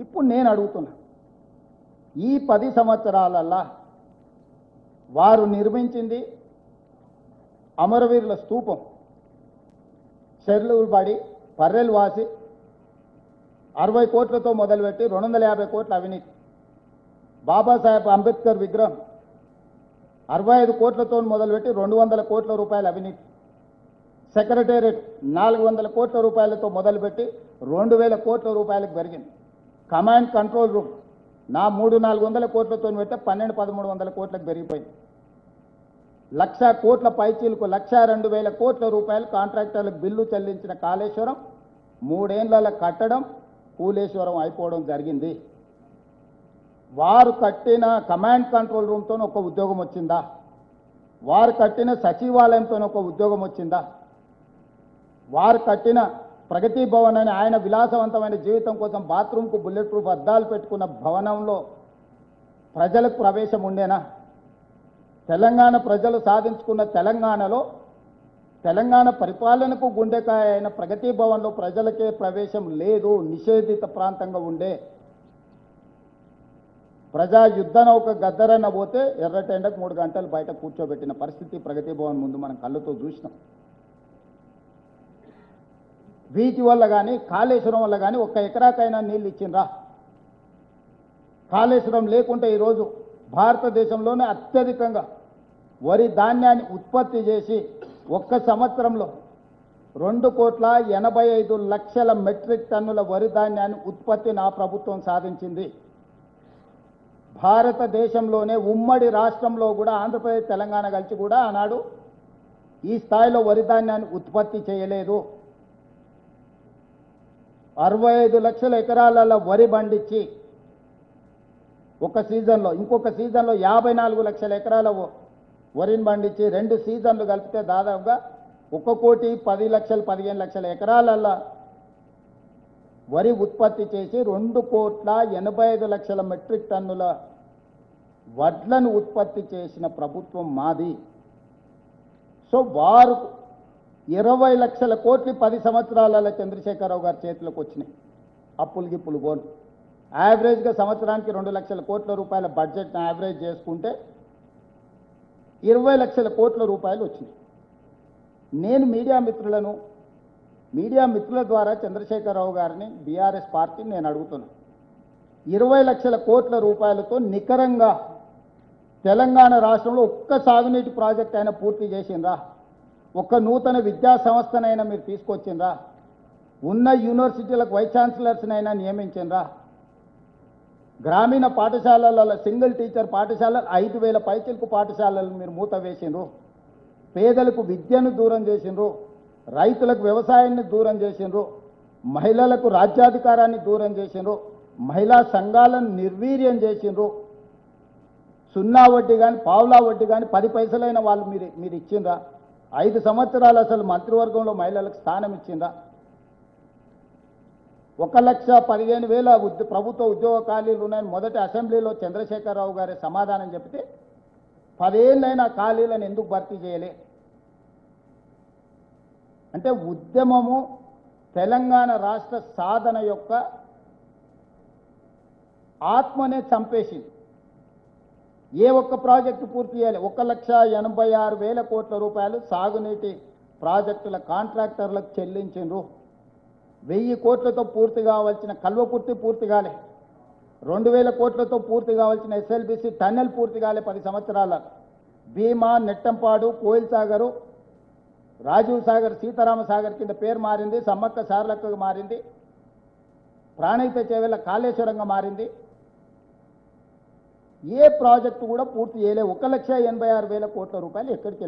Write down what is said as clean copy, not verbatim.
ఇప్పుడు నేను అడుగుతున్నా, ఈ 10 సంవత్సరాలల్లా వారు నిర్మించింది అమరవీరుల స్తూపం, చెర్లుబడి పర్రెలు వాసి 60 కోట్లతో మొదలుపెట్టి 250 కోట్ల అవినీతి, బాబాసాహెబ్ అంబేద్కర్ విగ్రహం 65 కోట్లతో మొదలుపెట్టి 200 కోట్ల రూపాయల అవినీతి, సెక్రటేరియట్ 400 కోట్ల రూపాయలతో మొదలుపెట్టి 2000 కోట్ల రూపాయలకు పెరిగింది. కమాండ్ కంట్రోల్ రూమ్ నా 300-400 కోట్లతో పెడితే 1200-1300 కోట్లకు పెరిగిపోయింది. 1,00,000 కోట్ల పైచీలకు 1,02,000 కోట్ల రూపాయలు కాంట్రాక్టర్లకు బిల్లు చెల్లించిన కాళేశ్వరం 3 ఏళ్ల కట్టడం కూలేశ్వరం అయిపోవడం జరిగింది. వారు కట్టిన కమాండ్ కంట్రోల్ రూమ్తో ఒక ఉద్యోగం వచ్చిందా? వారు కట్టిన సచివాలయంతో ఒక ఉద్యోగం వచ్చిందా? వారు కట్టిన ప్రగతి భవన్ అని ఆయన విలాసవంతమైన జీవితం కోసం బాత్రూమ్కు బుల్లెట్ ప్రూఫ్ అద్దాలు పెట్టుకున్న భవనంలో ప్రజలకు ప్రవేశం ఉండేనా? తెలంగాణ ప్రజలు సాధించుకున్న తెలంగాణలో తెలంగాణ పరిపాలనకు గుండెకాయ అయిన ప్రగతి భవన్లో ప్రజలకే ప్రవేశం లేదు, నిషేధిత ప్రాంతంగా ఉండే. ప్రజా యుద్ధ నౌక గద్దరన్న పోతే ఎర్రటెండకు 3 గంటలు బయట కూర్చోబెట్టిన పరిస్థితి ప్రగతి భవన్ ముందు మనం కళ్ళతో చూసినాం. వీటి వల్ల కానీ కాళేశ్వరం వల్ల కానీ 1 ఎకరాకైనా నీళ్ళు ఇచ్చిండ్రా? కాళేశ్వరం లేకుంటే ఈరోజు భారతదేశంలోనే అత్యధికంగా వరి ధాన్యాన్ని ఉత్పత్తి చేసి 1 సంవత్సరంలో 2,85,00,000 మెట్రిక్ టన్నుల వరి ధాన్యాన్ని ఉత్పత్తి నా ప్రభుత్వం సాధించింది. భారతదేశంలోనే ఉమ్మడి రాష్ట్రంలో కూడా ఆంధ్రప్రదేశ్ తెలంగాణ కలిసి కూడా ఆనాడు ఈ స్థాయిలో వరి ధాన్యాన్ని ఉత్పత్తి చేయలేదు. 65 లక్షల ఎకరాలలో వరి పండించి ఒక సీజన్లో, ఇంకొక సీజన్లో 54 లక్షల ఎకరాల వరిని పండించి 2 సీజన్లు కలిపితే దాదాపుగా 1,10,00,000 15 లక్షల ఎకరాలలో వరి ఉత్పత్తి చేసి 2,85,00,000 మెట్రిక్ టన్నుల వడ్లను ఉత్పత్తి చేసిన ప్రభుత్వం మాది. సో వారు 20 లక్షల కోట్లు 10 సంవత్సరాలలో చంద్రశేఖరరావు గారి చేతిలోకి వచ్చినాయి. అప్పులు గిప్పులు పోను. యావరేజ్గా సంవత్సరానికి 2 లక్షల కోట్ల రూపాయల బడ్జెట్ని యావరేజ్ చేసుకుంటే 20 లక్షల కోట్ల రూపాయలు వచ్చినాయి. నేను మీడియా మిత్రుల ద్వారా చంద్రశేఖరరావు గారిని, బీఆర్ఎస్ పార్టీని నేను అడుగుతున్నాను, 20 లక్షల కోట్ల రూపాయలతో నికరంగా తెలంగాణ రాష్ట్రంలో ఒక్క సాగునీటి ప్రాజెక్ట్ అయినా పూర్తి చేసిండ్రా? ఒక్క నూతన విద్యా సంస్థనైనా మీరు తీసుకొచ్చిండ్రా? ఉన్న యూనివర్సిటీలకు వైస్ ఛాన్సలర్స్నైనా నియమించిండ్రా? గ్రామీణ పాఠశాలలలో సింగిల్ టీచర్ పాఠశాలలు 5,000 పైచిలకు పాఠశాలలు మీరు మూత వేసిండ్రు. పేదలకు విద్యను దూరం చేసిండ్రు, రైతులకు వ్యవసాయాన్ని దూరం చేసిండ్రు, మహిళలకు రాజ్యాధికారాన్ని దూరం చేసిండ్రు, మహిళా సంఘాలను నిర్వీర్యం చేసిండ్రు. 0 వడ్డీ కానీ పావులా వడ్డీ కానీ 10 పైసలైన వాళ్ళు మీరు ఇచ్చిండ్రా? 5 సంవత్సరాలు అసలు మంత్రివర్గంలో మహిళలకు స్థానం ఇచ్చిండ్రా? 1,15,000 ప్రభుత్వ ఉద్యోగ ఖాళీలు ఉన్నాయని మొదటి అసెంబ్లీలో చంద్రశేఖరరావు గారి సమాధానం చెప్తే 10 ఏళ్ళైనా ఖాళీలను ఎందుకు భర్తీ చేయలే? అంటే ఉద్యమము తెలంగాణ రాష్ట్ర సాధన యొక్క ఆత్మనే చంపేసింది. ఏ ఒక్క ప్రాజెక్టు పూర్తి చేయాలి? 1,86,000 కోట్ల రూపాయలు సాగునీటి ప్రాజెక్టుల కాంట్రాక్టర్లకు చెల్లించిండ్రు. 1000 కోట్లతో పూర్తి కావాల్సిన కల్వకుర్తి పూర్తి కాలే, 2,000 కోట్లతో పూర్తి కావాల్సిన ఎస్ఎల్బిసి టన్నెల్ పూర్తి కాలే 10 సంవత్సరాల. భీమా, నెట్టంపాడు, కోయిల్ సాగరు, రాజీవ్ సాగర్, సీతారామ సాగర్ కింద పేరు మారింది, సమ్మక్క సారలక్కగా మారింది, ప్రాణహిత చేవెళ్ళ కాళేశ్వరంగా మారింది. ఏ ప్రాజెక్టు కూడా పూర్తి చేయలే. 1,86,000 కోట్ల రూపాయలు ఎక్కడికి